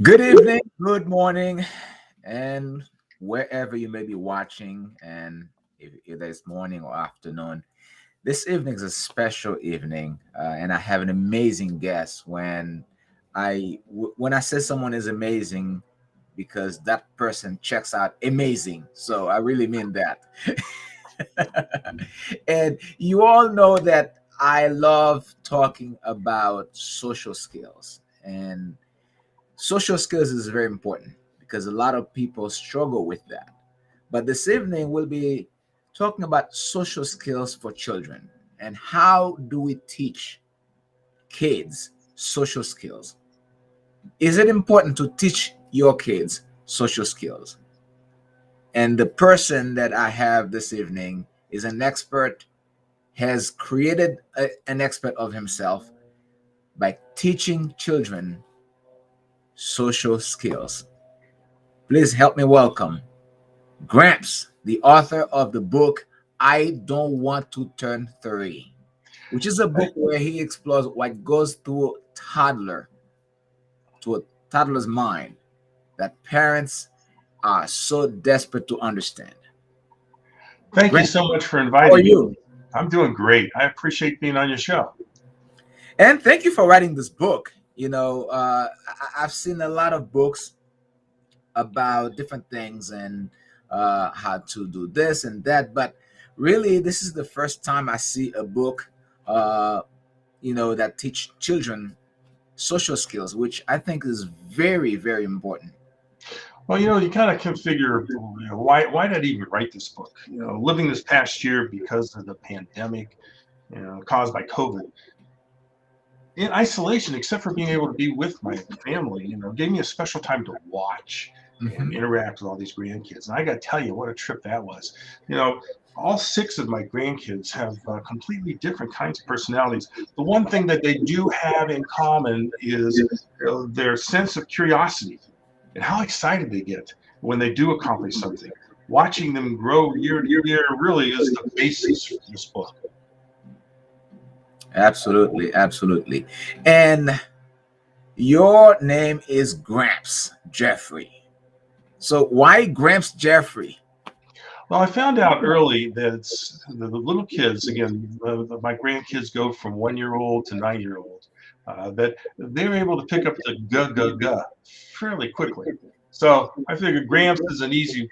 Good evening, good morning, and wherever you may be watching, and if either it's morning or afternoon, this evening is a special evening, and I have an amazing guest. When I say someone is amazing, because that person checks out amazing, so I really mean that. And you all know that I love talking about social skills and social skills is very important because a lot of people struggle with that. But this evening, we'll be talking about social skills for children and how do we teach kids social skills? Is it important to teach your kids social skills? And the person that I have this evening is an expert, has created an expert of himself by teaching children social skills. Please help me welcome Gramps, the author of the book I Don't Want to Turn 3, which is a book where he explores what goes through to a toddler's mind that parents are so desperate to understand. Thank you Gramps, so much for how are inviting me. you? I'm doing great. I appreciate being on your show. And thank you for writing this book. I've seen a lot of books about different things and how to do this and that. But really, this is the first time I see a book, uh, that teach children social skills, which I think is very, very important. Well, you kind of can figure, why did I even write this book? Living this past year because of the pandemic, caused by COVID, in isolation, except for being able to be with my family, gave me a special time to watch and Hmm. interact with all these grandkids. And I got to tell you, what a trip that was. You know, all six of my grandkids have completely different kinds of personalities. The one thing that they do have in common is their sense of curiosity and how excited they get when they do accomplish something. Watching them grow year to year really is the basis for this book. Absolutely, absolutely. And your name is Gramps Jeffrey. So why Gramps Jeffrey? Well, I found out early that the little kids, again, my grandkids go from 1 year old to 9 year old, that they're able to pick up the ga ga ga fairly quickly. So I figured Gramps is an easy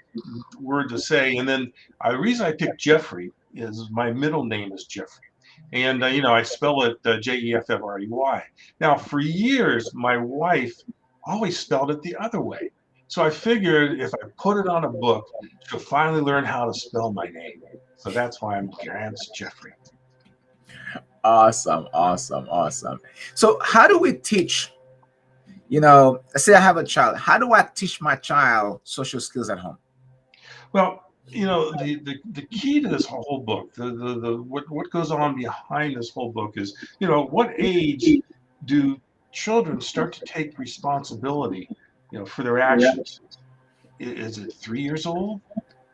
word to say. And then the reason I picked Jeffrey is my middle name is Jeffrey. And, I spell it Jeffrey. Now, for years, my wife always spelled it the other way. So I figured if I put it on a book, she'll finally learn how to spell my name. So that's why I'm Gramps Jeffrey. Awesome, awesome, awesome. So how do we teach? Let's say I have a child. How do I teach my child social skills at home? Well, the key to this whole book, what goes on behind this whole book is, what age do children start to take responsibility, for their actions? Is it 3 years old?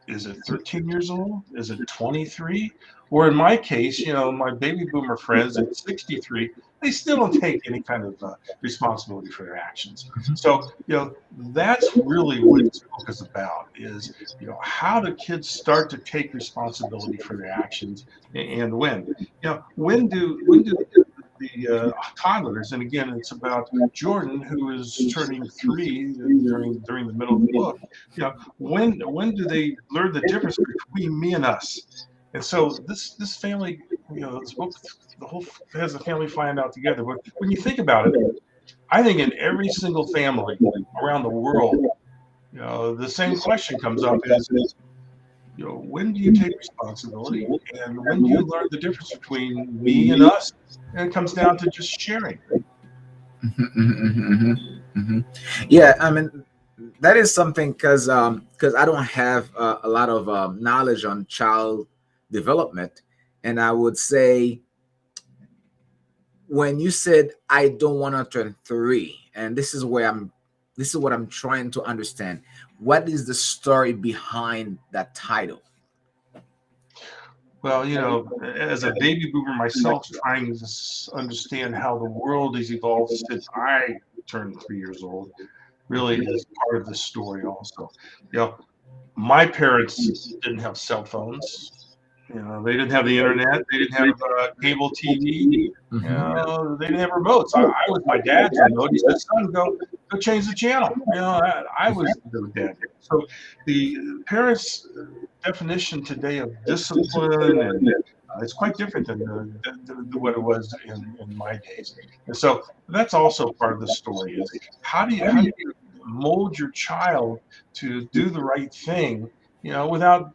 Is it 13 years old? Is it 23? Or in my case, my baby boomer friends at 63, they still don't take any kind of responsibility for their actions. So, that's really what this book is about is, how do kids start to take responsibility for their actions and when? When do the toddlers, and again, it's about Jordan, who is turning 3 during the middle of the book. When do they learn the difference between me and us? And so this family, this book, the whole has the family find out together. But when you think about it, I think in every single family around the world, the same question comes up is, when do you take responsibility and when do you learn the difference between me and us? And it comes down to just sharing. Mhm, mhm, mhm, mhm. Yeah, I mean that is something because I don't have a lot of knowledge on child development, and I would say when you said I don't want to turn 3, and this is what I'm trying to understand. What is the story behind that title? Well, as a baby boomer myself, trying to understand how the world has evolved since I turned 3 years old really is part of the story also. You know, my parents didn't have cell phones. They didn't have the internet. They didn't have cable TV. Hmm. They didn't have remotes. I was my dad's remote. He said, "Son, go change the channel." I was the dad. So the parents' definition today of discipline and it's quite different than what it was in my days. And so that's also part of the story is how do you mold your child to do the right thing, without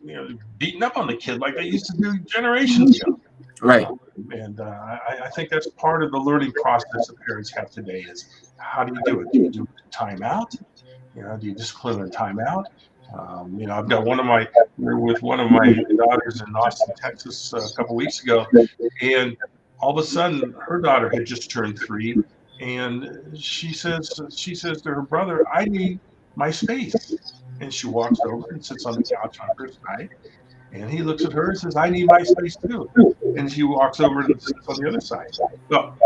beating up on the kid like they used to do generations ago. Right. Uh, and I think that's part of the learning process that parents have today is how do you do it? Do you do it in timeout? Do you discipline in timeout? I've got we were with one of my daughters in Austin, Texas, a couple weeks ago, and all of a sudden her daughter had just turned 3, and she says to her brother, "I need my space," and she walks over and sits on the couch on her side, and he looks at her and says, "I need my space too," and she walks over and sits on the other side. Well,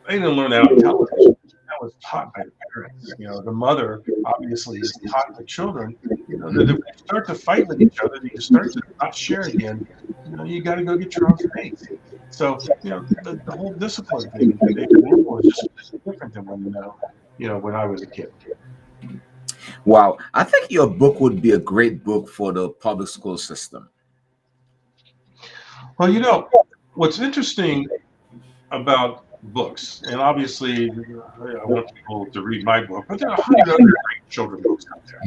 they didn't learn that on television. That was taught by the parents. The mother obviously is taught the children, that if you start to fight with each other, that you start to not share again, you got to go get your own space. So, the whole discipline thing in today's world is just different than when I was a kid. Wow. I think your book would be a great book for the public school system. Well, what's interesting about books, and obviously I want people to read my book, but there are 100 other great children books out there.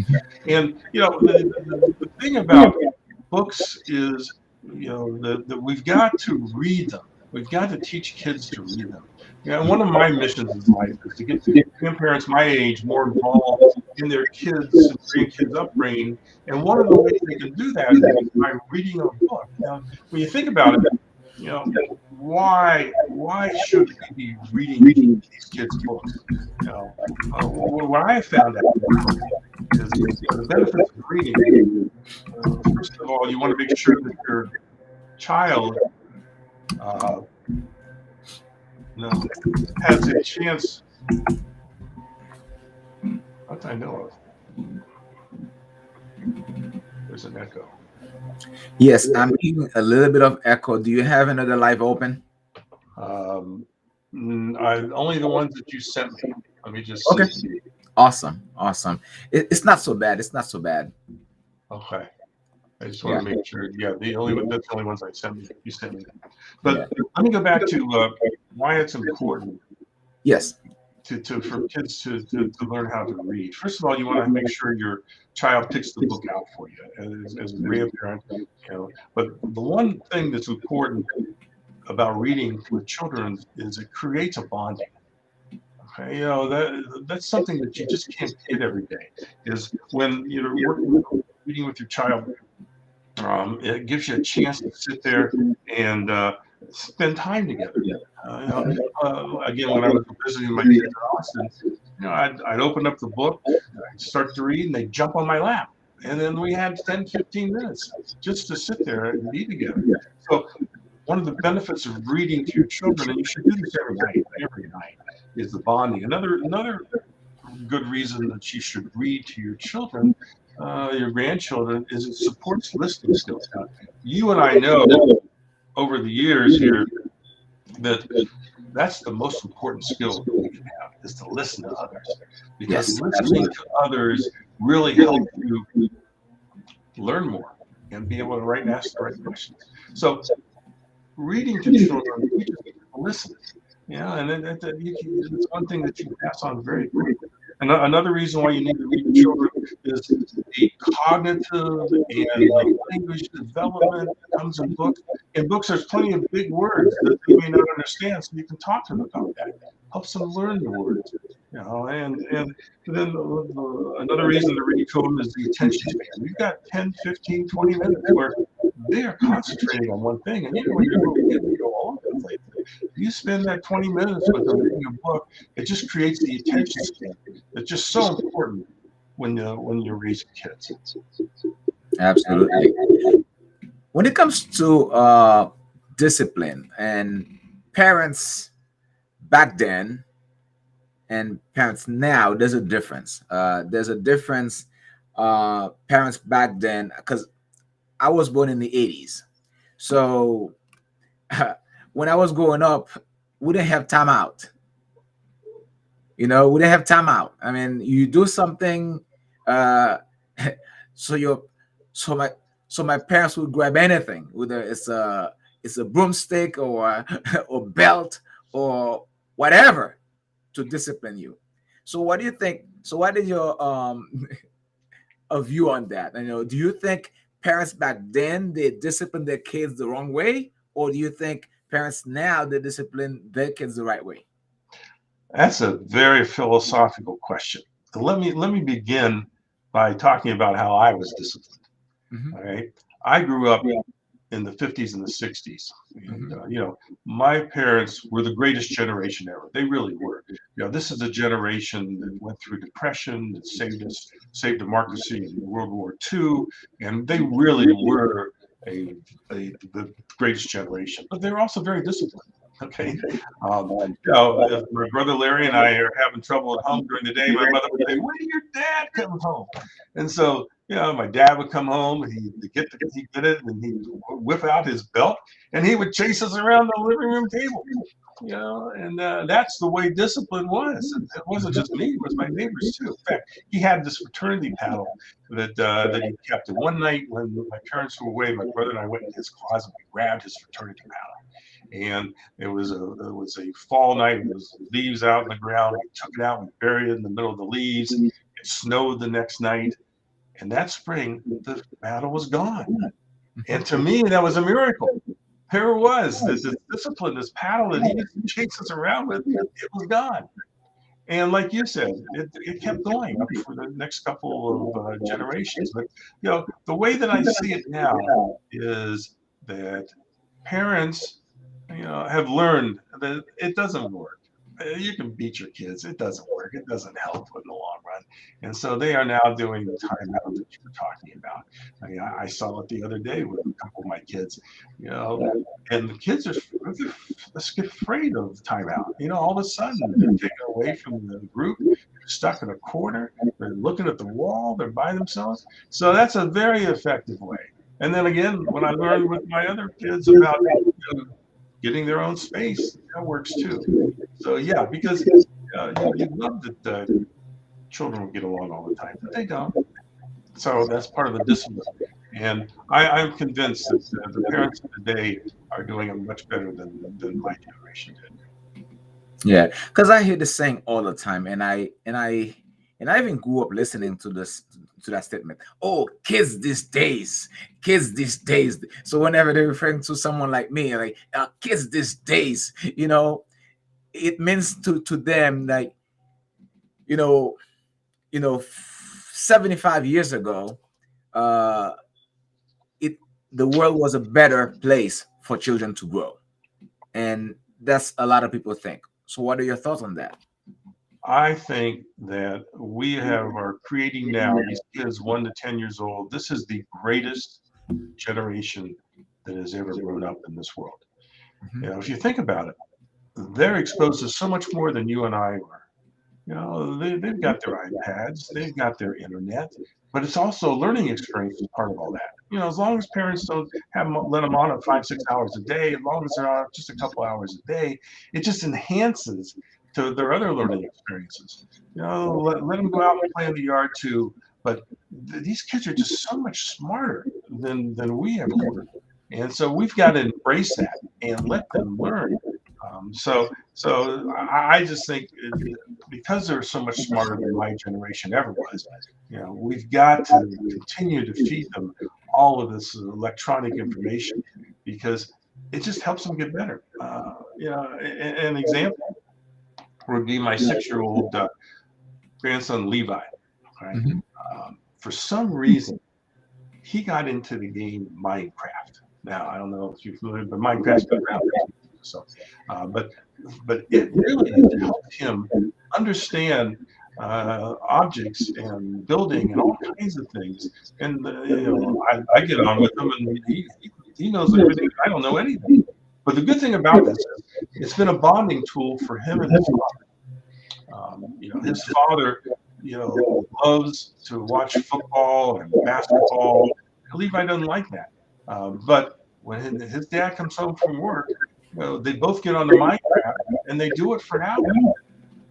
And the thing about books is that we've got to read them. We've got to teach kids to read them. And one of my missions in life is to get grandparents my age more involved in their kids and grandkids' upbringing. And one of the ways they can do that is by reading a book. Now, when you think about it, you know, why should we be reading these kids' books? What I have found out is the benefits of reading. First of all, you want to make sure that your child uh, you know, has a chance. What I know of, there's an echo. Yes, I'm hearing a little bit of echo. Do you have another live open? Um, only the ones that you sent me. Let me just Okay. see. Awesome. Awesome. It's not so bad. It's not so bad. Okay. I just want Yeah. to make sure. Yeah, that's the only ones I sent me. You sent me. Yeah. But let me go back to why it's important Yes. for kids to learn how to read. First of all, you want to make sure your child picks the book out for you as a grandparent. But the one thing that's important about reading with children is it creates a bonding. Okay, that's something that you just can't get every day. Is when you're reading with your child, it gives you a chance to sit there and spend time together. Again, when I was visiting my kids in Austin, I'd open up the book, I'd start to read, and they'd jump on my lap. And then we had 10, 15 minutes just to sit there and be together. So one of the benefits of reading to your children, and you should do this every night, is the bonding. Another good reason that you should read to your children, your grandchildren, is it supports listening skills. Now, you and I know over the years here that that's the most important skill that we can have is to listen to others, because Yes. listening to others really helps you learn more and be able to ask the right questions. So reading to children teaches them to listen. And it's one thing that you can pass on very quickly. And another reason why you need to read to children is the cognitive and the language development that comes in books. In books, there's plenty of big words that they may not understand, so you can talk to them about that. Helps them learn the words. And then another reason to read to them is the attention span. You've got 10, 15, 20 minutes where they are concentrating on one thing. And when you're a little kid, you go all over the place. You spend that 20 minutes with them reading a book, it just creates the attention span. It's just so important when you're raising kids. Absolutely. when it comes to discipline and parents back then and parents now, there's a difference. There's a difference. Parents back then, because I was born in the 80s. So when I was growing up, we didn't have time out. We didn't have time out. I mean, you do something, uh, so your so my parents would grab anything, whether it's a broomstick or or belt or whatever, to discipline you. So what do you think? So what is your a view on that? Do you think parents back then they disciplined their kids the wrong way, or do you think parents now they discipline their kids the right way? That's a very philosophical question. Let me begin by talking about how I was disciplined. Hmm. All right, I grew up in the 50s and the 60s. And, Hmm. my parents were the greatest generation ever. They really were. This is a generation that went through depression, that saved democracy in World War II, and they really were a, the greatest generation. But they were also very disciplined. Okay. If my brother Larry and I are having trouble at home during the day, my mother would say, "When your dad comes home?" And so my dad would come home and he'd get it and he'd whip out his belt and he would chase us around the living room table. And that's the way discipline was. And it wasn't just me; it was my neighbors too. In fact, he had this fraternity paddle that he kept. And one night when my parents were away, my brother and I went in his closet. We grabbed his fraternity paddle, and it was a fall night. There was leaves out in the ground. We took it out and buried it in the middle of the leaves. It snowed the next night, and that spring, the battle was gone. And to me, that was a miracle. Here it was, this discipline, this paddle that he used to chase us around with, it was gone. And like you said, it kept going up for the next couple of generations. But the way that I see it now is that parents, have learned that it doesn't work. You can beat your kids. It doesn't work. It doesn't help in the long run. And so they are now doing the timeout that you were talking about. I mean, I saw it the other day with a couple of my kids, you know, and the kids are afraid of timeout. All of a sudden they're taken away from the group, they're stuck in a corner, they're looking at the wall, they're by themselves. So that's a very effective way. And then again, when I learned with my other kids about getting their own space, that works too. So yeah, because you'd love that children would get along all the time, but they don't. So that's part of the discipline. And I'm convinced that the parents of today are doing it much better than my generation did. Yeah, because I hear this saying all the time, and I even grew up listening to that statement. Oh, kids these days. So whenever they're referring to someone like me, like kids these days, it means to them like you know 75 years ago, uh, it the world was a better place for children to grow, and that's a lot of people think. So what are your thoughts on that? I think that we are creating now these kids 1 to 10 years old. This is the greatest generation that has ever grown up in this world. Mhm. If you think about it, they're exposed to so much more than you and I were. They've got their iPads, they've got their internet, but it's also a learning experience as part of all that. As long as parents don't let them on at 5, 6 hours a day, as long as they're on just a couple hours a day, it just enhances to their other learning experiences. Let them go out and play in the yard too. But these kids are just so much smarter than we ever were, and so we've got to embrace that and let them learn. So I just think because they're so much smarter than my generation ever was, we've got to continue to feed them all of this electronic information because it just helps them get better. An example would be my 6-year-old grandson Levi. Right? Mhm. For some reason, he got into the game Minecraft. Now I don't know if you're familiar, but Minecraft's been around for 2 years or so. But it really has helped him understand objects and building and all kinds of things. And I get on with him, and He knows everything. I don't know anything. But the good thing about this is it's been a bonding tool for him and his father. His father, loves to watch football and basketball. Levi doesn't like that. But when his dad comes home from work, they both get on the Minecraft and they do it for hours.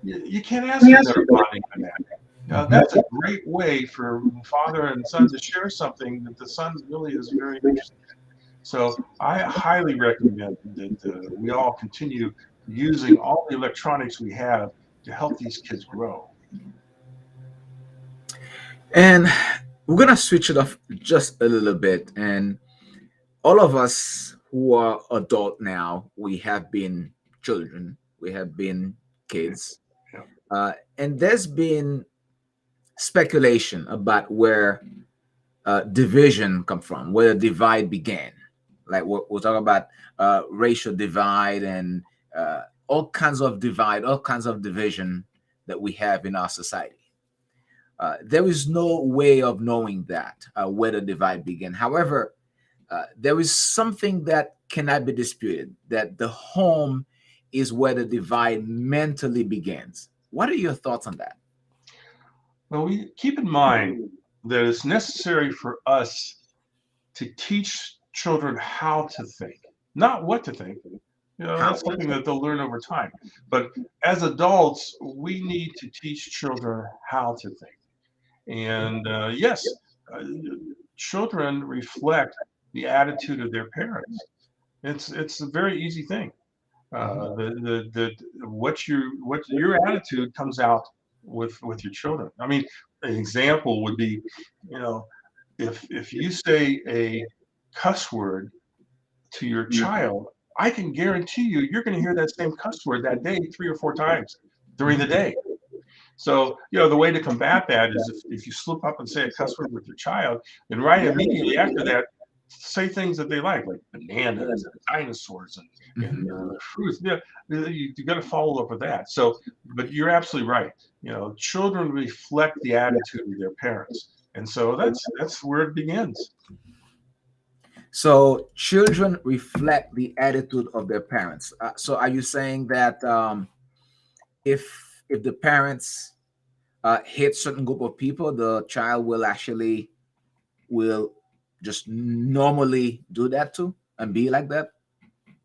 You can't ask for better bonding than that. That's a great way for father and son to share something that the son really is very interested in. So I highly recommend that we all continue using all the electronics we have to help these kids grow. And we're gonna switch it off just a little bit. And all of us who are adult now, we have been children, we have been kids, Yeah. and there's been speculation about where division come from, where the divide began. Like we're talking about racial divide and all kinds of divide, all kinds of division that we have in our society. There is no way of knowing that where the divide began. However, there is something that cannot be disputed, that the home is where the divide mentally begins. What are your thoughts on that? Well, we keep in mind that it's necessary for us to teach children how to think, not what to think. How? That's something that they'll learn over time. But as adults, we need to teach children how to think. And yes, uh, children reflect the attitude of their parents. It's a very easy thing. What your attitude comes out with your children. I mean, an example would be, you know, if you say a cuss word to your child, I can guarantee you're going to hear that same cuss word that day 3 or 4 times during the day. So, the way to combat that is if you slip up and say a cuss word with your child, then right immediately after that, say things that they like bananas and dinosaurs and fruits. Yeah, you got to follow up with that. So, but you're absolutely right. Children reflect the attitude of their parents, and so that's where it begins. So children reflect the attitude of their parents. So are you saying that if the parents hate certain group of people, the child will actually will just normally do that too and be like that?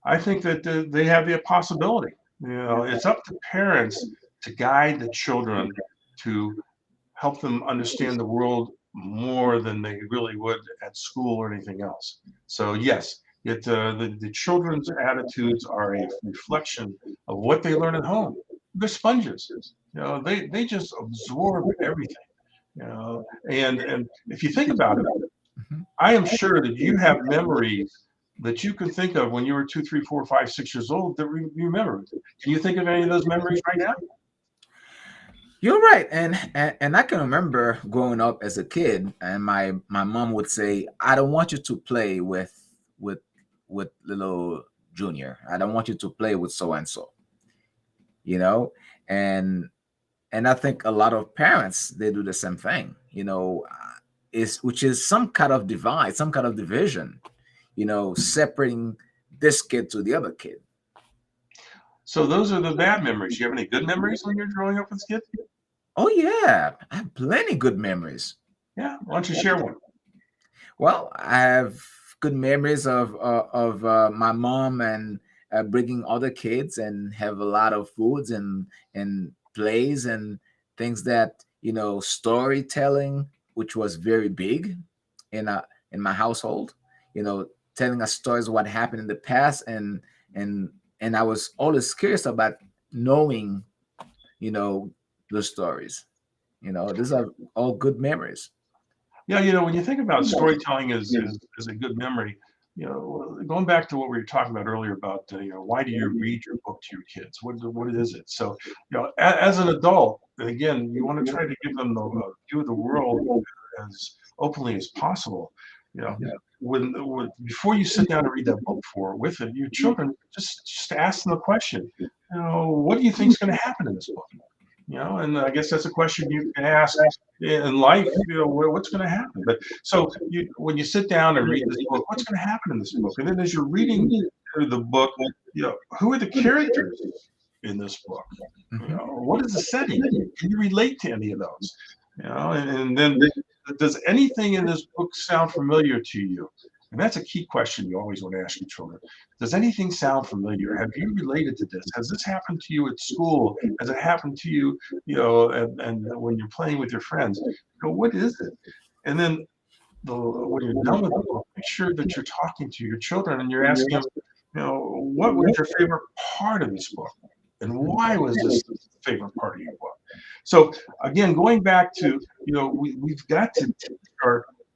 I think that they have the possibility. It's up to parents to guide the children to help them understand the world more than they really would at school or anything else. So yes, the children's attitudes are a reflection of what they learn at home. They're sponges. They just absorb everything. And if you think about it, Mhm. I am sure that you have memories that you can think of when you were 2, 3, 4, 5, 6 years old that you remember. Can you think of any of those memories right now? You're right, and I can remember growing up as a kid, and my mom would say, "I don't want you to play with with little Junior. I don't want you to play with so and so." You know, and and I think a lot of parents they do the same thing. Is which is some kind of divide, some kind of division. Separating this kid to the other kid. So those are the bad memories. You have any good memories when you're growing up with kids? Oh yeah, I have plenty good memories. Yeah, why don't you share one? Well, I have good memories of my mom and bringing other kids and have a lot of foods and plays and things that storytelling, which was very big in my household. You know, telling us stories of what happened in the past and and I was always curious about knowing the stories. These are all good memories. Yeah, when you think about storytelling as a good memory, going back to what we were talking about earlier about, why do you read your book to your kids? What is it? So, as an adult, again, you want to try to give them the view of the world as openly as possible. You know, when before you sit down to read that book with it, your children, just ask them a question. What do you think is going to happen in this book? And I guess that's a question you can ask in life, what's going to happen? But so when you sit down and read this book, what's going to happen in this book? And then as you're reading through the book, who are the characters in this book? What is the setting? Can you relate to any of those? And then does anything in this book sound familiar to you? And that's a key question you always want to ask your children. Does anything sound familiar? Have you related to this? Has this happened to you at school? Has it happened to you, and when you're playing with your friends? What is it? And then when you're done with the book, make sure that you're talking to your children and you're asking them, what was your favorite part of this book? And why was this the favorite part of your book? So again, going back to, we've got to teach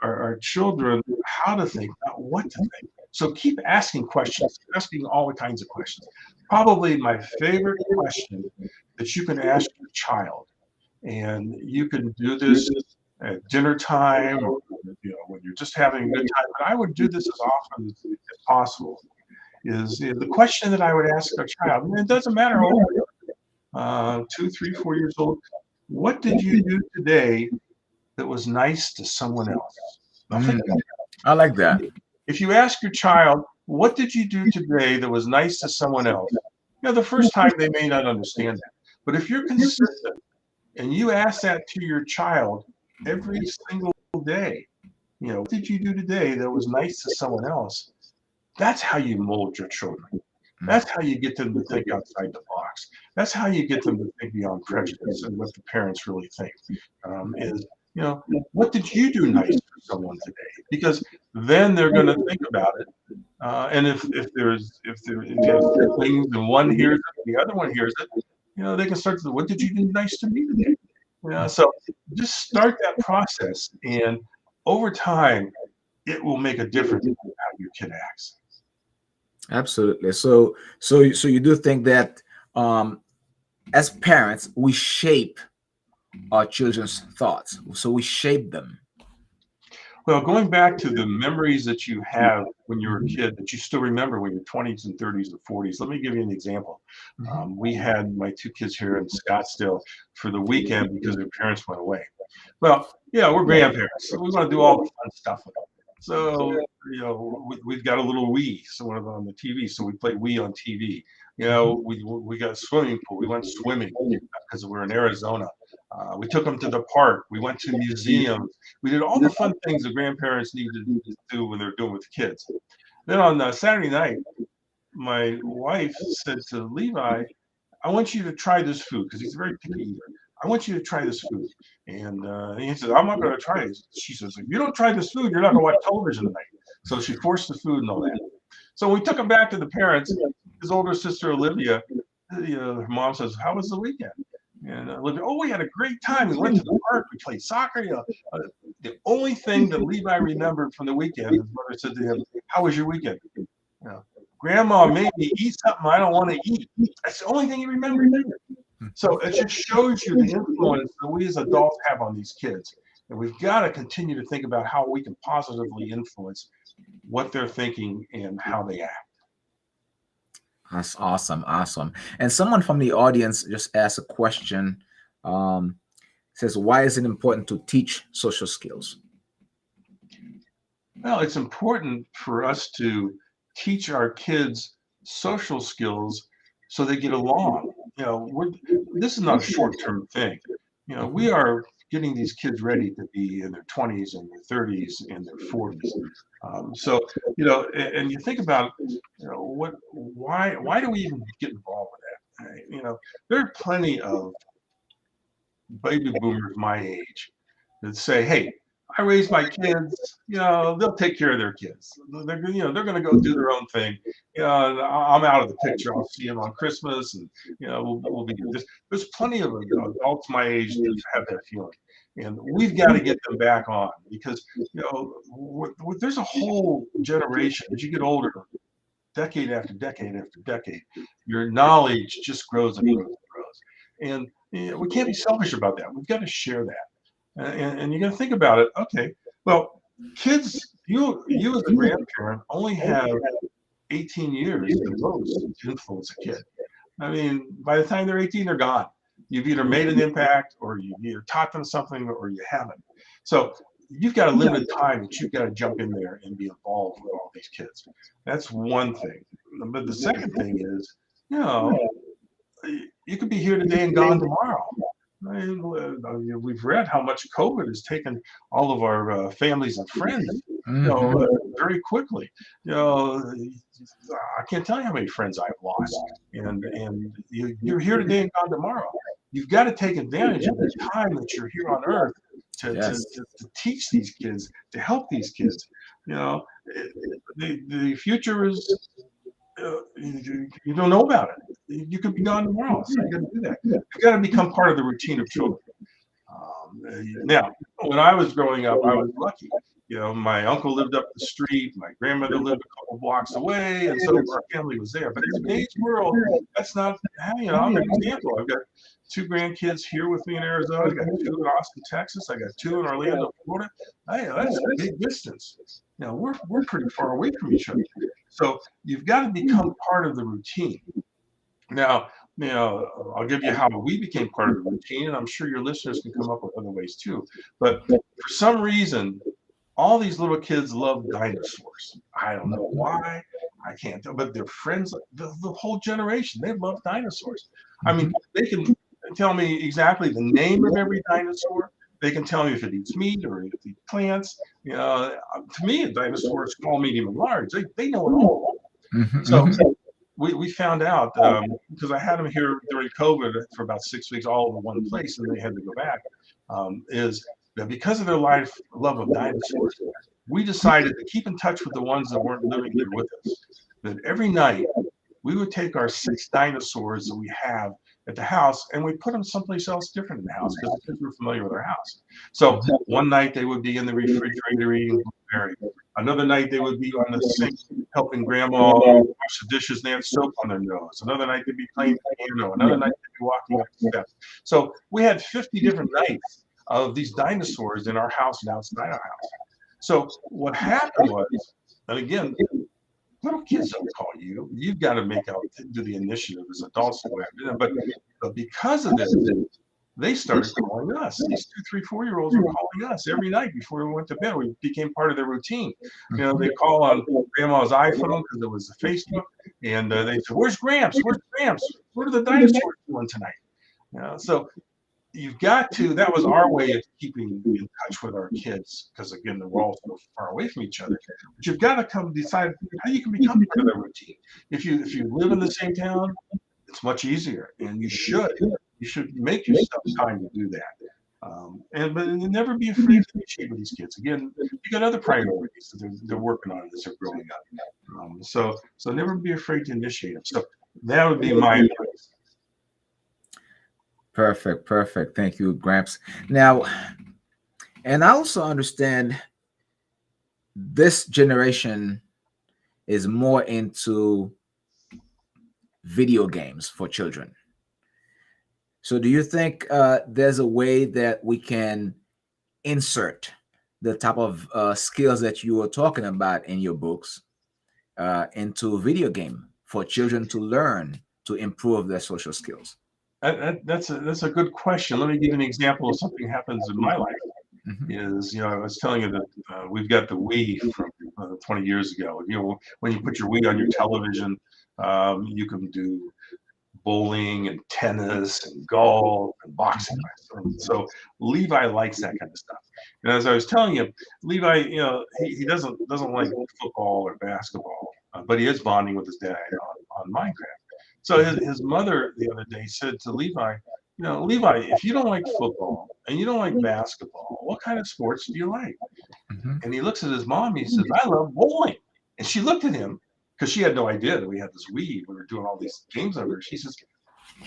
our children how to think, not what to think. So keep asking questions, asking all the kinds of questions. Probably my favorite question that you can ask your child, and you can do this at dinner time, or when you're just having a good time, but I would do this as often as possible, is the question that I would ask a child, and it doesn't matter how old you are, 2, 3, 4 years old, what did you do today that was nice to someone else? Now think about I like that. that. If you ask your child, what did you do today that was nice to someone else? The first time they may not understand that. But if you're consistent and you ask that to your child every single day, what did you do today that was nice to someone else? That's how you mold your children. That's how you get them to think outside the box. That's how you get them to think beyond prejudice and what the parents really think. Is what did you do nice for someone today? Because then they're going to think about it. And if you have siblings and one hears it, and the other one hears it, they can start to, what did you do nice to me today? So just start that process, and over time, it will make a difference in how your kid acts. Absolutely. So you do think that as parents, we shape our children's thoughts. So we shape them. Well, going back to the memories that you have when you were a kid that you still remember when you're 20s and 30s and 40s, let me give you an example. We had my 2 kids here in Scottsdale for the weekend because their parents went away. Well, we're grandparents, so we want to do all the fun stuff with them. So, we've got a little Wii, so one of them on the TV, so we play Wii on TV. We got a swimming pool. We went swimming because we're in Arizona. We took them to the park. We went to museums. We did all the fun things the grandparents need to do when they're doing with kids. Then on Saturday night, my wife said to Levi, I want you to try this food, because he's a very picky eater. I want you to try this food. And he said, I'm not going to try it. She says, if you don't try this food, you're not going to watch television tonight. So she forced the food and all that. So we took him back to the parents. His older sister, Olivia, her mom says, how was the weekend? And Olivia, we had a great time. We went to the park. We played soccer. The only thing that Levi remembered from the weekend, his mother said to him, how was your weekend? Grandma made me eat something I don't want to eat. That's the only thing he remembered. So it just shows you the influence that we as adults have on these kids. And we've got to continue to think about how we can positively influence what they're thinking and how they act. That's awesome. Awesome. And someone from the audience just asked a question. Says, why is it important to teach social skills? Well, it's important for us to teach our kids social skills so they get along. This is not a short-term thing. We are getting these kids ready to be in their 20s and their 30s and their 40s. So, and you think about, why do we even get involved with that? There are plenty of baby boomers my age that say, hey, I raised my kids, they'll take care of their kids. They're going to go do their own thing. I'm out of the picture. I'll see them on Christmas, and we'll be doing this. There's plenty of adults my age that have that feeling, and we've got to get them back on, because there's a whole generation as you get older, decade after decade after decade, your knowledge just grows and grows and grows, and we can't be selfish about that. We've got to share that. And you got to think about it. Okay, well, kids, you as a grandparent only have 18 years at the most to influence a kid. I mean, by the time they're 18, they're gone. You've either made an impact, or you've either taught them something, or you haven't. So you've got a limited time that you've got to jump in there and be involved with all these kids. That's one thing. But the second thing is, you know, you could be here today and gone tomorrow. We've read how much COVID has taken all of our families and friends, Mm-hmm. very quickly. You know, I can't tell you how many friends I've lost, and you're here today and gone tomorrow. You've got to take advantage of the time that you're here on Earth Yes. to teach these kids, to help these kids. You know, the future is you don't know about it. You could be gone tomorrow, so you got to do that. You got to become part of the routine of children. Now, when I was growing up, I was lucky. You know, my uncle lived up the street, my grandmother lived a couple blocks away, and so our family was there. But in today's world, that's not. You know, I'm an example. I've got two grandkids here with me in Arizona. I got two in Austin, Texas. I got two in Orlando, Florida. Hey, that's a big distance. You know, we're pretty far away from each other. So you've got to become part of the routine. Now, I'll give you how we became part of the routine, and I'm sure your listeners can come up with other ways too. But for some reason, all these little kids love dinosaurs. I don't know why. I can't tell, but their friends, the whole generation, they love dinosaurs. I mean, Mm-hmm. they can tell me exactly the name of every dinosaur. They can tell me if it eats meat or if it eats plants. To me, a dinosaur is small, medium, and large. They know it all. Mm-hmm. So Mm-hmm. we found out because I had them here during COVID for about 6 weeks, all in one place, and they had to go back. Is that because of their love of dinosaurs, we decided to keep in touch with the ones that weren't living here with us. That every night we would take our 6 dinosaurs that we have at the house and we put them someplace else different in the house because the kids were familiar with our house. So one night they would be in the refrigerator eating blueberry. Another night they would be on the sink helping grandma wash the dishes and they had soap on their nose. Another night they'd be playing piano. Another night they'd be walking up the steps. So we had 50 different nights of these dinosaurs in our house and outside our house. So what happened was, and again, little kids don't call you. You've got to make out do the initiative as adults to go after them. But because of this, they started calling us. These 2, 3, 4-year-olds were calling us every night before we went to bed. We became part of their routine. They call on grandma's iPhone because it was a Facebook, and they said, "Where's Gramps? Where's Gramps? What are the dinosaurs doing tonight?" So you've got to. That was our way of keeping in touch with our kids because again, we're all so far away from each other. But you've got to come decide how you can become part of their routine. If you live in the same town, it's much easier, and you should make yourself time to do that. But never be afraid to initiate with these kids. Again, you got other priorities that they're working on as they're growing up. So never be afraid to initiate them. So that would be my advice. Perfect. Perfect. Thank you, Gramps. Now, and I also understand this generation is more into video games for children. So, do you think there's a way that we can insert the type of skills that you were talking about in your books into a video game for children to learn to improve their social skills? That's a good question. Let me give you an example of something that happens in my life. Hmm. I was telling you that we've got the Wii from 20 years ago. When you put your Wii on your television, you can do bowling and tennis and golf and boxing. And so Levi likes that kind of stuff. And as I was telling you, Levi, he doesn't like football or basketball, but he is bonding with his dad on Minecraft. So his mother the other day said to Levi, Levi, if you don't like football and you don't like basketball, what kind of sports do you like? Hmm. And he looks at his mom. He says, I love bowling. And she looked at him because she had no idea that we had this Wii. We were doing all these games over. She says,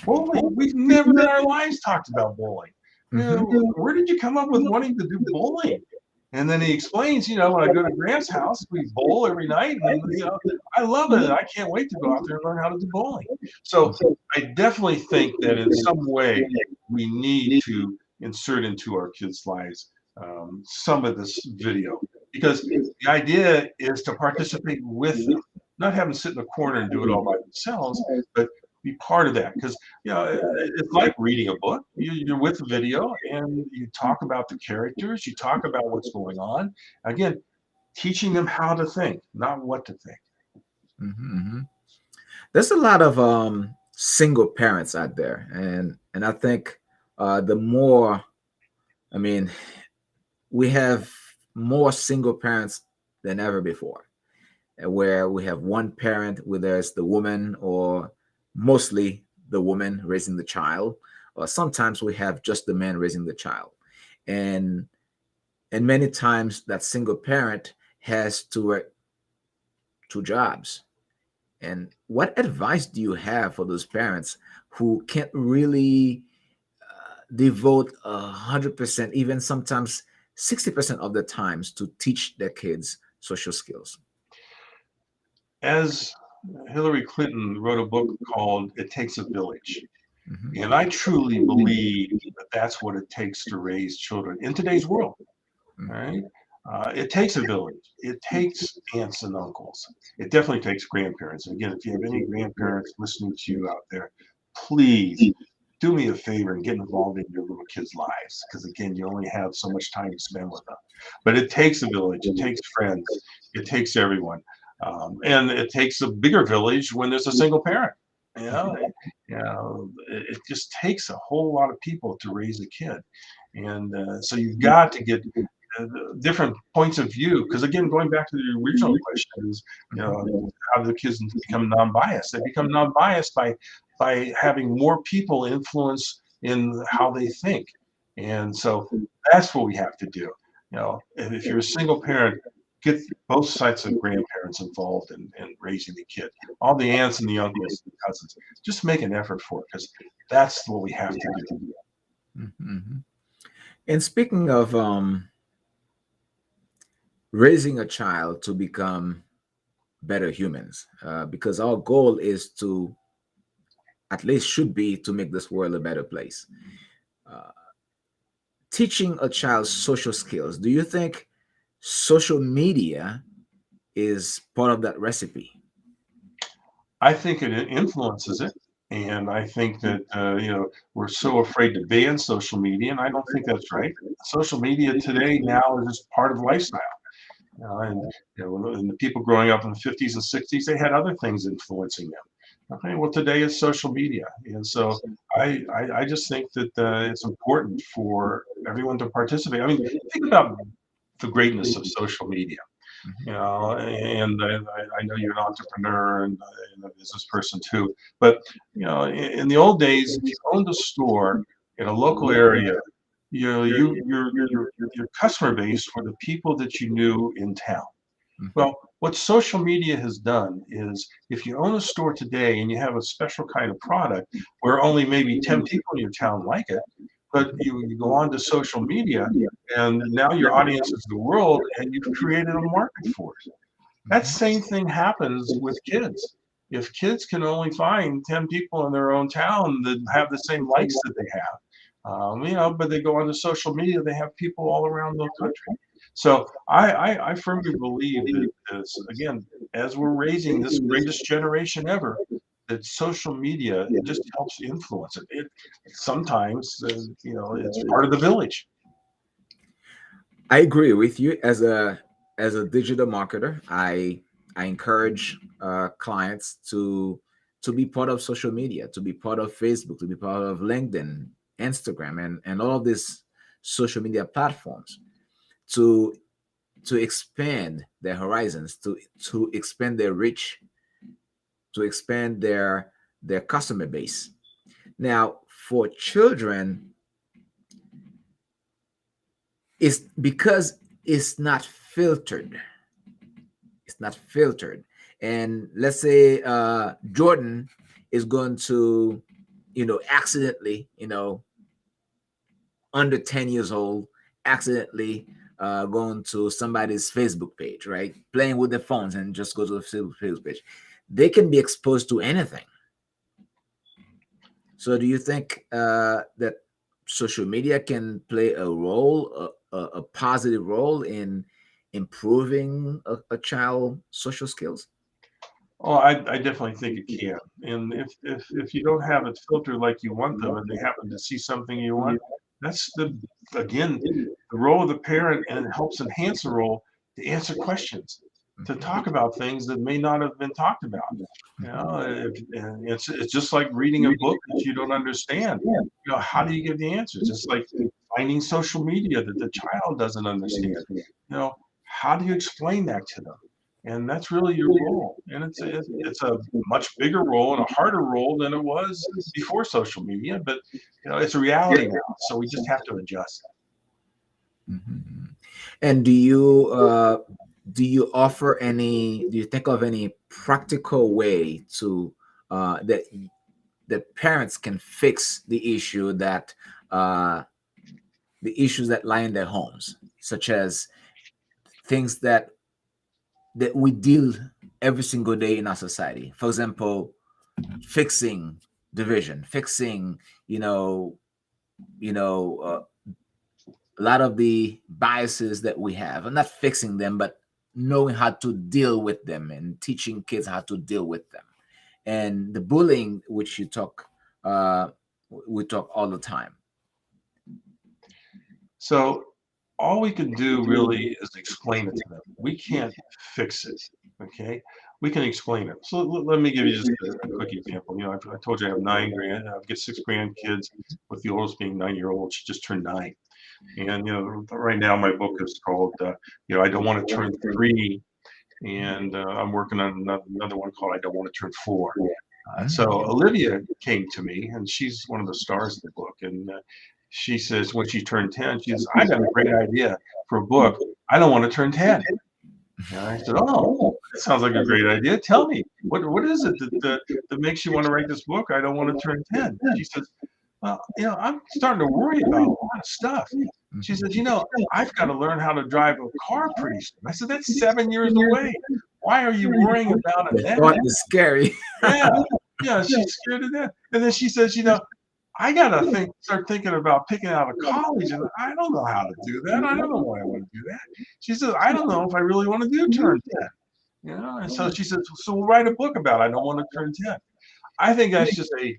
bowling? We've never in our lives talked about bowling. Hmm. Where did you come up with wanting to do bowling? And then he explains, when I go to Grant's house, we bowl every night. And, I love it. I can't wait to go out there and learn how to do bowling. So I definitely think that in some way we need to insert into our kids' lives some of this video because the idea is to participate with them, not have them sit in a corner and do it all by themselves, but be part of that because it's like reading a book. You're with the video and you talk about the characters, you talk about what's going on. Again, teaching them how to think, not what to think. Hmm. There's a lot of single parents out there, and I think the more, I mean, we have more single parents than ever before, where we have one parent, whether it's the woman or mostly the woman raising the child, or sometimes we have just the man raising the child, and and many times that single parent has to work two jobs. And what advice do you have for those parents who can't really devote 100%, even sometimes 60% of the times to teach their kids social skills? As Hillary Clinton wrote a book called It Takes a Village. And Hmm. I truly believe that that's what it takes to raise children in today's world, right? It takes a village. It takes aunts and uncles. It definitely takes grandparents. And again, if you have any grandparents listening to you out there, please do me a favor and get involved in your little kids' lives. Because again, you only have so much time to spend with them. But it takes a village. It takes friends. It takes everyone. And it takes a bigger village when there's a single parent. You know, it just takes a whole lot of people to raise a kid. And so you've got to get different points of view. Because again, going back to the original question is, how do the kids become non-biased? They become non-biased by having more people influence in how they think. And so that's what we have to do. If you're a single parent, get both sides of grandparents involved in raising the kid. All the aunts and the uncles and cousins. Just make an effort for it because that's what we have to do. Hmm. And speaking of raising a child to become better humans, because our goal is to, at least should be, to make this world a better place. Uh, Teaching a child social skills, do you think social media is part of that recipe? I think it influences it. And I think that, we're so afraid to ban social media, and I don't think that's right. Social media today now is just part of lifestyle. And and the people growing up in the 50s and 60s, they had other things influencing them. Okay, well, today is social media, and so I just think that it's important for everyone to participate. I mean, think about the greatness of social media. And I know you're an entrepreneur and a business person too. But in the old days, if you owned a store in a local area, your customer base were the people that you knew in town. Mhm. Well, what social media has done is if you own a store today and you have a special kind of product where only maybe 10 people in your town like it, but you go on to social media and now your audience is the world and you've created a market for it. That same thing happens with kids. If kids can only find 10 people in their own town that have the same likes that they have, but they go onto social media, they have people all around the country. So I firmly believe that, again, as we're raising this greatest generation ever, that social media just helps influence it. It sometimes, it's part of the village. I agree with you. As a digital marketer, I encourage clients to be part of social media, to be part of Facebook, to be part of LinkedIn, Instagram, and all of these social media platforms to to expand their horizons, to expand their reach, to expand their customer base. Now, for children, it's because it's not filtered. And let's say Jordan is going to, accidentally, under 10 years old, accidentally going to somebody's Facebook page, right? Playing with their phones and just go to the Facebook page. They can be exposed to anything. So do you think that social media can play a role, a positive role in improving a child's social skills? Oh, I definitely think it can. And if you don't have it filtered like you want them, and they happen to see something you want, that's the again the role of the parent, and it helps enhance the role to answer questions, to talk about things that may not have been talked about. You know, and it's just like reading a book that you don't understand. You know, how do you give the answers? It's like finding social media that the child doesn't understand. You know, how do you explain that to them? And that's really your role. And it's a much bigger role and a harder role than it was before social media, but it's a reality now. So we just have to adjust. Mhm. And do you think of any practical way to that parents can fix uh, the issues that lie in their homes, such as things that we deal every single day in our society. For example, fixing division, fixing you know you know a lot of the biases that we have, and not fixing them, but knowing how to deal with them and teaching kids how to deal with them. And the bullying, which uh, we talk all the time. So all we can do really is explain it to them. We can't fix it. Okay. We can explain it. So let me give you just a quick example. I told you I have I've got six grandkids, with the oldest being 9 year old. She just turned 9. And, right now my book is called, I Don't Want to Turn 3. And I'm working on another one called I Don't Want to Turn 4. So Mm. Olivia came to me, and she's one of the stars of the book. And she says when she turned 10, she says, I got a great idea for a book. I don't want to turn 10. And I said, oh, that sounds like a great idea. Tell me, what is it that makes you want to write this book? I don't want to turn 10. She says, well, I'm starting to worry about a lot of stuff. She says, I've got to learn how to drive a car pretty soon. I said, that's 7 years away. Why are you worrying about it The thought now? is scary. Yeah, yeah, she's scared to death. And then she says, I gotta start thinking about picking out a college, and I don't know how to do that. I don't know why I want to do that. She says, I don't know if I really want to do turn 10. And so she says, so we'll write a book about I don't want to turn 10. I think that's just a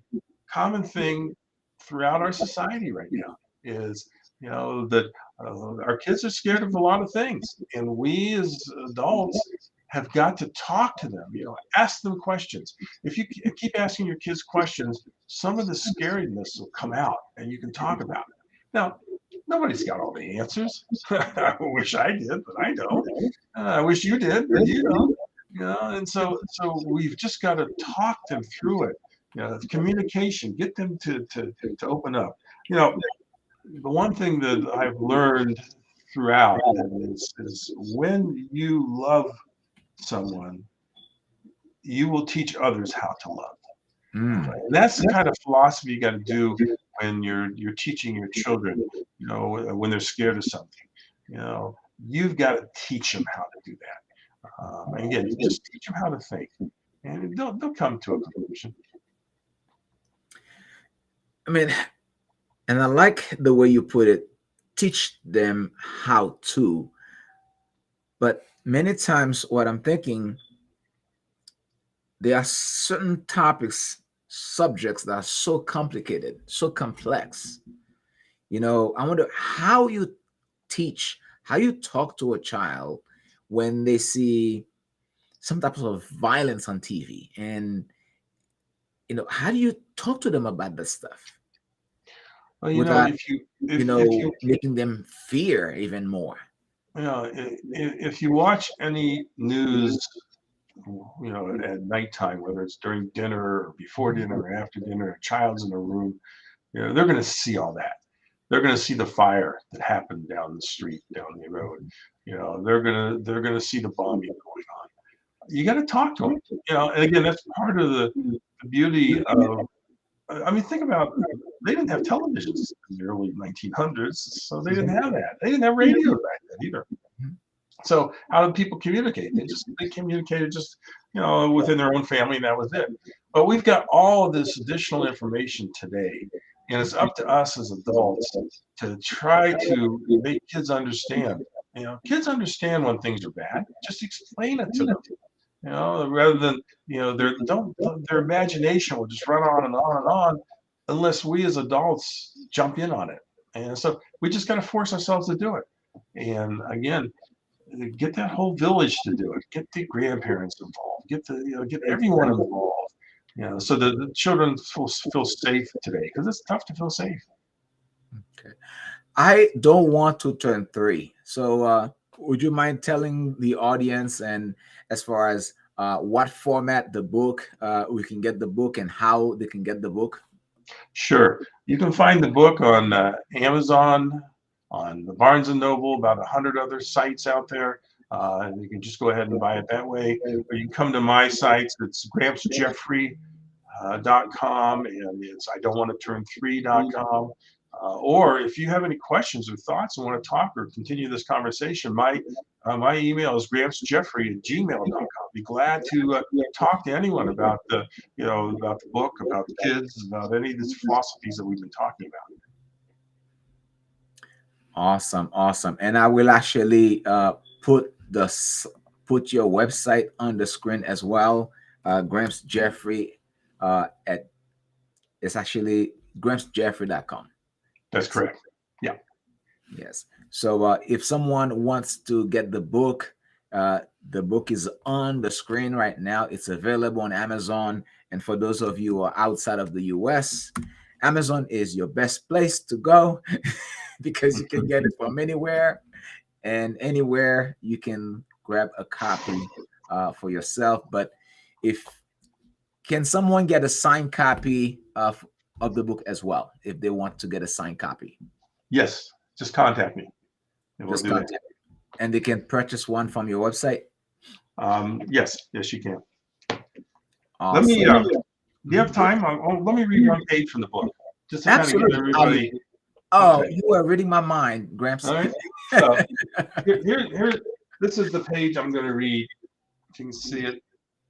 common thing throughout our society right now is, that our kids are scared of a lot of things. And we as adults have got to talk to them, ask them questions. If you keep asking your kids questions, some of the scariness will come out and you can talk about it. Now, nobody's got all the answers. I wish I did, but I don't. I wish you did, but you don't. And so we've just got to talk them through it. Communication, get them to open up. You know, the one thing that I've learned throughout is when you love someone, you will teach others how to love. Mm. Okay? And that's the kind of philosophy you got to do when you're teaching your children. When they're scared of something, you've got to teach them how to do that. And again, you just teach them how to think, and they'll come to a conclusion. I mean, and I like the way you put it. Teach them how to. But many times, what I'm thinking, there are certain topics, subjects that are so complicated, so complex. I wonder how you teach, how you talk to a child when they see some types of violence on TV, and how do you talk to them about this stuff Well, without if you making them fear even more? if you watch any news, at nighttime, whether it's during dinner or before dinner or after dinner, a child's in a room, they're going to see all that. They're going to see the fire that happened down the street, down the road. They're going to see the bombing going on. You got to talk to them. And again, that's part of the beauty of. I mean, think about they didn't have televisions in the early 1900s, so they didn't have that. They didn't have radio back then either. So how did people communicate? They communicated just within their own family, and that was it. But we've got all of this additional information today, and it's up to us as adults to try to make kids understand. Kids understand when things are bad. Just explain it to them. rather than, their imagination will just run on and on and on unless we as adults jump in on it. And so we just got to force ourselves to do it. And again, get that whole village to do it. Get the grandparents involved. Get everyone involved. So that the children feel safe today, because it's tough to feel safe. Okay. I don't want to turn 3. So, would you mind telling the audience, and as far as what format the book, we can get the book, and how they can get the book? Sure. You can find the book on Amazon, on the Barnes and Noble, about 100 other sites out there. And you can just go ahead and buy it that way. Or you can come to my sites. It's GrampsJeffrey.com, and it's I don't want to turn 3.com. Or if you have any questions or thoughts and want to talk or continue this conversation, my email is grampsjeffrey@gmail.com. Be glad to talk to anyone about about the book, about the kids, about any of these philosophies that we've been talking about. Awesome, awesome. And I will actually put your website on the screen as well. Gramps Jeffrey at it's actually grampsjeffrey.com. That's correct. Yeah. Yes. So if someone wants to get the book is on the screen right now. It's available on Amazon. And for those of you who are outside of the US, Amazon is your best place to go because you can get it from anywhere, and anywhere you can grab a copy for yourself. But if can someone get a signed copy of the book as well if they want to get a signed copy? Yes, just contact me. And we'll Just do contact that. me. And they can purchase one from your website? Yes, you can. Awesome. Let me, do you have time? Let me read one page from the book, just to kind of give Absolutely. everybody. Oh, Okay. you are reading my mind, Gramps. All right. So here, this is the page I'm going to read. If you can see it,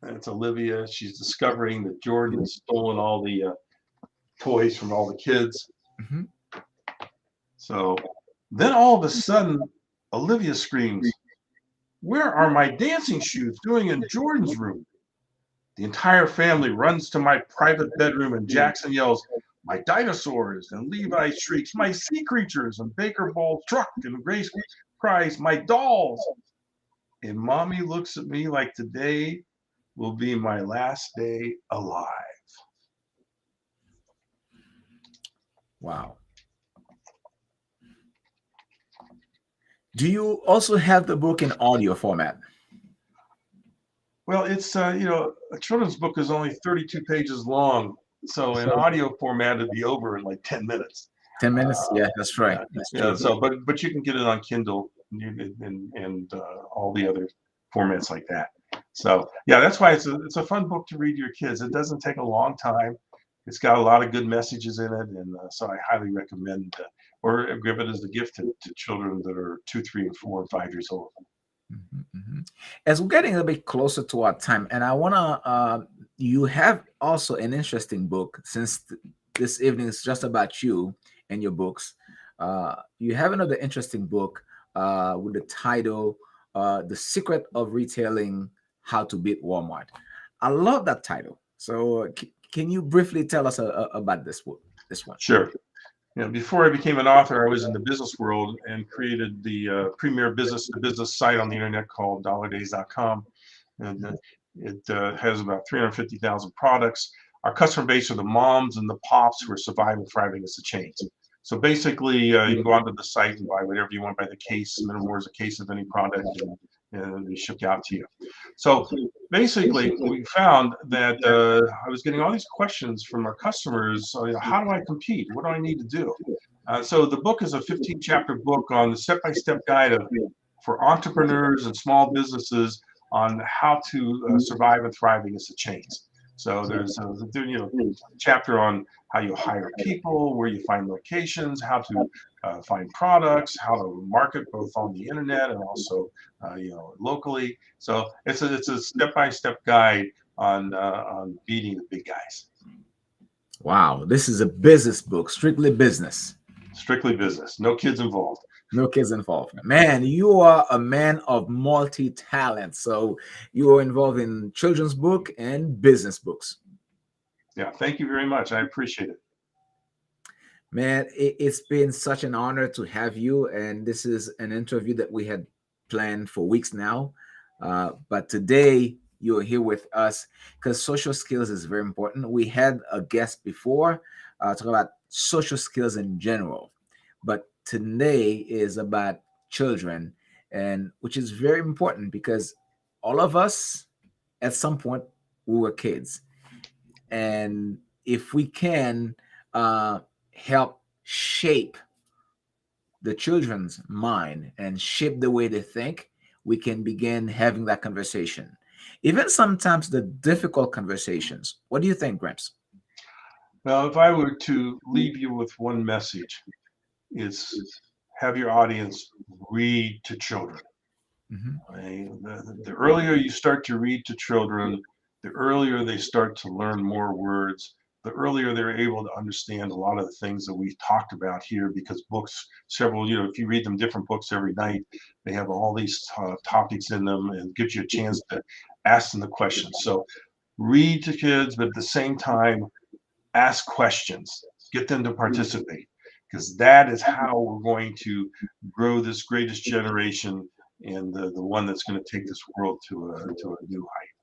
it's Olivia. She's discovering that Jordan has stolen all the toys from all the kids. Mhm. So then all of a sudden, Olivia screams, "Where are my dancing shoes doing in Jordan's room?" The entire family runs to my private bedroom, and Jackson yells, "My dinosaurs!" And Levi shrieks, "My sea creatures!" And Baker bawls, "Truck!" And Grace cries, "My dolls!" And Mommy looks at me like today will be my last day alive. Wow. Do you also have the book in audio format? Well, it's a children's book is only 32 pages long, so in audio format it'd be over in like 10 minutes. 10 minutes? Yeah, that's right. Yeah, That's yeah. true. So, but you can get it on Kindle and all the other formats like that. So, yeah, that's why it's a fun book to read to your kids. It doesn't take a long time. It's got a lot of good messages in it, and so I highly recommend or give it as a gift to children that are 2, 3, and 4, and 5 years old. Mhm, mhm. As we're getting a bit closer to our time, and I want to, you have also an interesting book since this evening is just about you and your books. You have another interesting book with the title The Secret of Retailing: How to Beat Walmart. I love that title. So, can you briefly tell us about this book, this one? Sure. Before I became an author, I was in the business world and created the premier business-to-business site on the internet called dollardays.com. And it has about 350,000 products. Our customer base are the moms and the pops who are surviving, thriving as the chains. So basically, you can go onto the site and buy whatever you want by the case, minimum order is a case of any product, and they ship out to you. So basically, we found that I was getting all these questions from our customers. How do I compete? What do I need to do? So the book is a 15-chapter book on the step-by-step guide for entrepreneurs and small businesses on how to survive and thrive against the chains. So there's a chapter on how you hire people, where you find locations, how to find products, how to market both on the internet and also locally. So it's a step-by-step guide on beating the big guys. Wow, this is a business book, strictly business. Strictly business, no kids involved. No kids involved. Man, you are a man of multi-talent. So you are involved in children's book and business books. Yeah, thank you very much. I appreciate it. Man, it's been such an honor to have you. And this is an interview that we had planned for weeks now. But today you're here with us because social skills is very important. We had a guest before talk about social skills in general, but today is about children, and which is very important because all of us at some point we were kids, and if we can uh, help shape the children's mind and shape the way they think, we can begin having that conversation. Even sometimes the difficult conversations. What do you think, Gramps? Now, if I were to leave you with one message, it's have your audience read to children. Mhm. The earlier you start to read to children, the earlier they start to learn more words, the earlier they're able to understand a lot of the things that we've talked about here because books, several, if you read them different books every night, they have all these topics in them and gives you a chance to ask them the questions. So read to kids, but at the same time, ask questions, get them to participate, because that is how we're going to grow this greatest generation and the one that's going to take this world to a new height.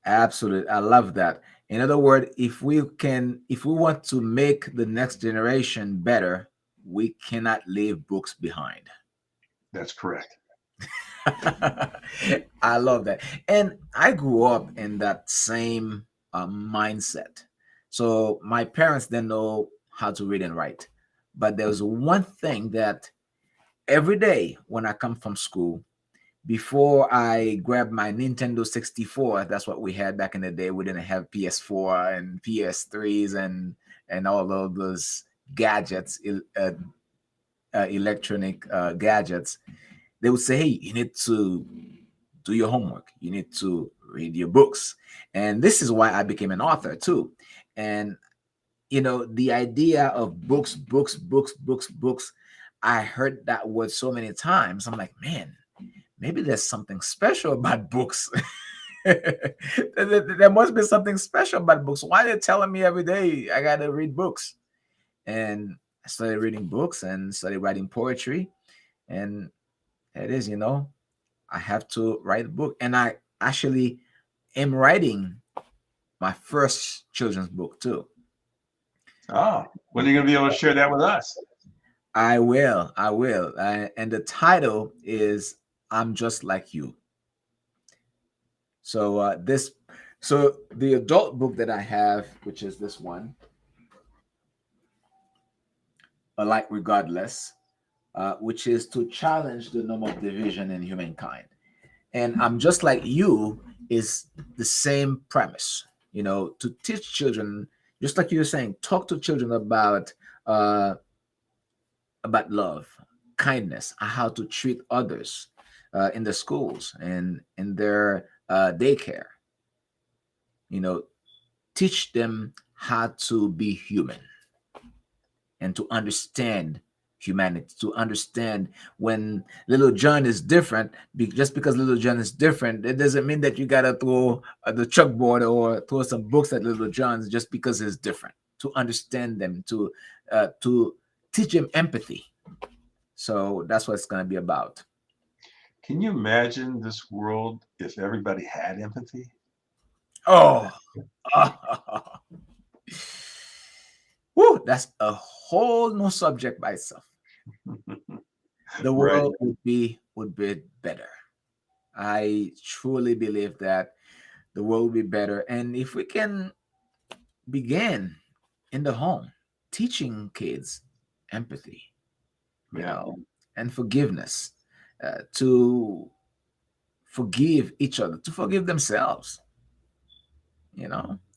Absolutely. I love that. In other words, if we want to make the next generation better, we cannot leave books behind. That's correct. I love that. And I grew up in that same mindset. So my parents didn't know how to read and write. But there was one thing that every day when I come from school, before I grabbed my Nintendo 64, that's what we had back in the day. We didn't have PS4 and PS3s and all of those gadgets, electronic gadgets. They would say, "Hey, you need to do your homework. You need to read your books." And this is why I became an author too. And the idea of books, books, books, books, books. I heard that word so many times. I'm like, man, maybe there's something special about books. There must be something special about books. Why are they telling me every day I gotta read books? And I started reading books and started writing poetry. And it is, I have to write a book. And I actually am writing my first children's book too. Oh, when are you going to be able to share that with us? I will. I will. And the title is "I'm Just Like You." So so the adult book that I have, which is this one, "Alike Regardless," which is to challenge the norm of division in humankind. And "I'm Just Like You" is the same premise. To teach children, just like you were saying, talk to children uh, about love, kindness, how to treat others in the schools and in their daycare. You know, teach them how to be human and to understand humanity, to understand when little John is different. Just because little John is different, it doesn't mean that you gotta throw the chalkboard or throw some books at little John's just because it's different. To understand them, to teach him empathy. So that's what it's gonna be about. Can you imagine this world if everybody had empathy? Oh, woo, that's a whole new subject by itself. The Right. world would be better. I truly believe that the world will be better. And if we can begin in the home, teaching kids empathy, you Yeah. know, and forgiveness, to forgive each other, to forgive themselves,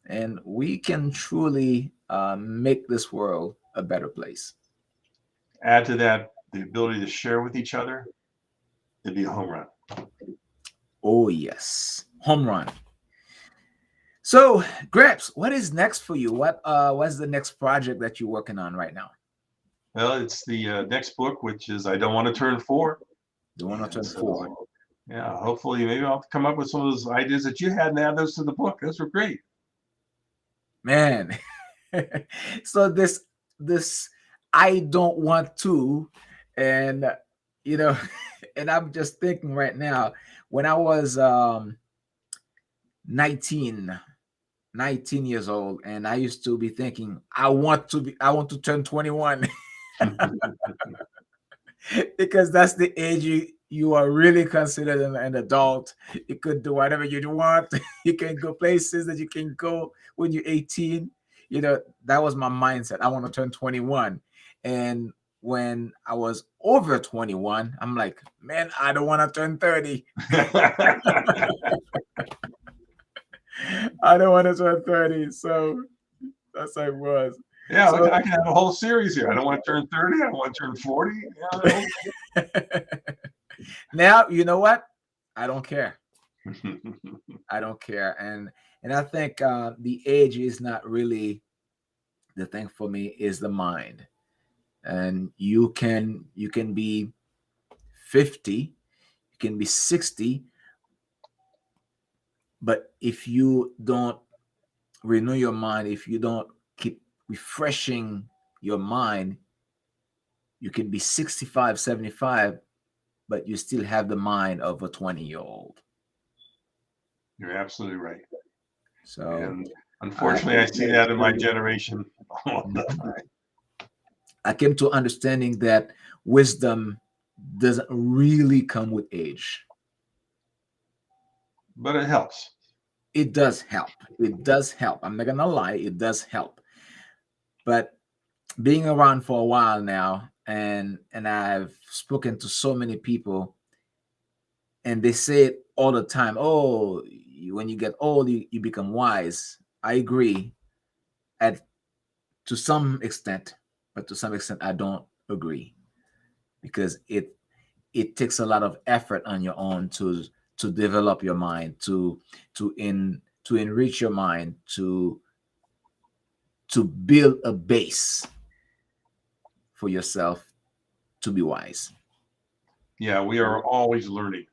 and we can truly make this world a better place. Add to that the ability to share with each other, it'd be a home run. Oh, yes. Home run. So, Gramps, what is next for you? What's the next project that you're working on right now? Well, it's the next book, which is I Don't Want to Turn 4. The one on And 24. so, yeah, hopefully maybe I'll come up with some of those ideas that you had and add those to the book. Those were great. Man. So this I don't want to, and you know, and I'm just thinking right now, when I was 19 19 years old, and I used to be thinking I want to turn 21. Because that's the age you are really considered an adult. You could do whatever you want. You can go places that you can go when you're 18. You know, that was my mindset. I want to turn 21. And when I was over 21, I'm like, man, I don't want to turn 30. I don't want to turn 30. So that's how it was. Yeah, So I can have a whole series here. I don't want to turn 30. I don't want to turn 40. Yeah, now, you know what? I don't care. I don't care. And I think the age is not really the thing for me, is the mind. And you can be 50, you can be 60, but if you don't renew your mind, if you don't keep refreshing your mind, you can be 65, 75, but you still have the mind of a 20-year-old. you're absolutely right. So And I unfortunately, I see that in my generation all the time. I came to understanding that wisdom doesn't really come with age. But it helps. It does help. It does help. I'm not gonna lie, it does help. But being around for a while now, and I've spoken to so many people, and they say it all the time. Oh, when you get old, you become wise. I agree at to some extent, but to some extent I don't agree, because it takes a lot of effort on your own to develop your mind, to enrich your mind, to build a base for yourself to be wise. Yeah, we are always learning.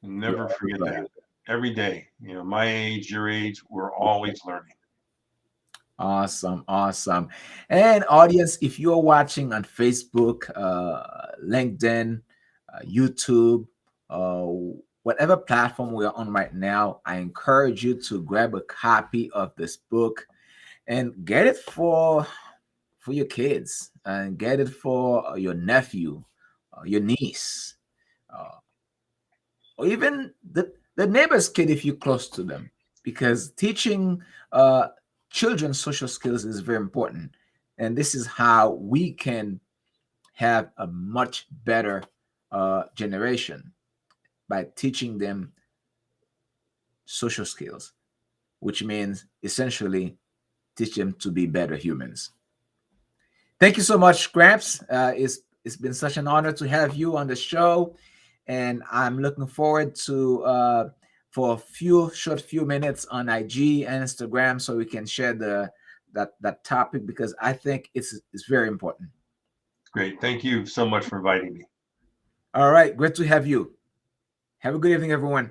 You're Never always forget learning. that. Every day, my age, your age, we're always learning. Awesome, awesome. And audience, if you're watching on Facebook, LinkedIn, YouTube, uh, whatever platform we are on right now, I encourage you to grab a copy of this book and get it for your kids, and get it for your nephew, your niece, uh, or even the neighbor's kid if you're close to them, because teaching uh, children social skills is very important. And this is how we can have a much better generation, by teaching them social skills, which means essentially teach them to be better humans. Thank you so much, Gramps. It's been such an honor to have you on the show, and I'm looking forward to for a few minutes on IG and Instagram, so we can share that topic, because I think it's very important. Great. Thank you so much for inviting me. All right, great to have you. Have a good evening, everyone.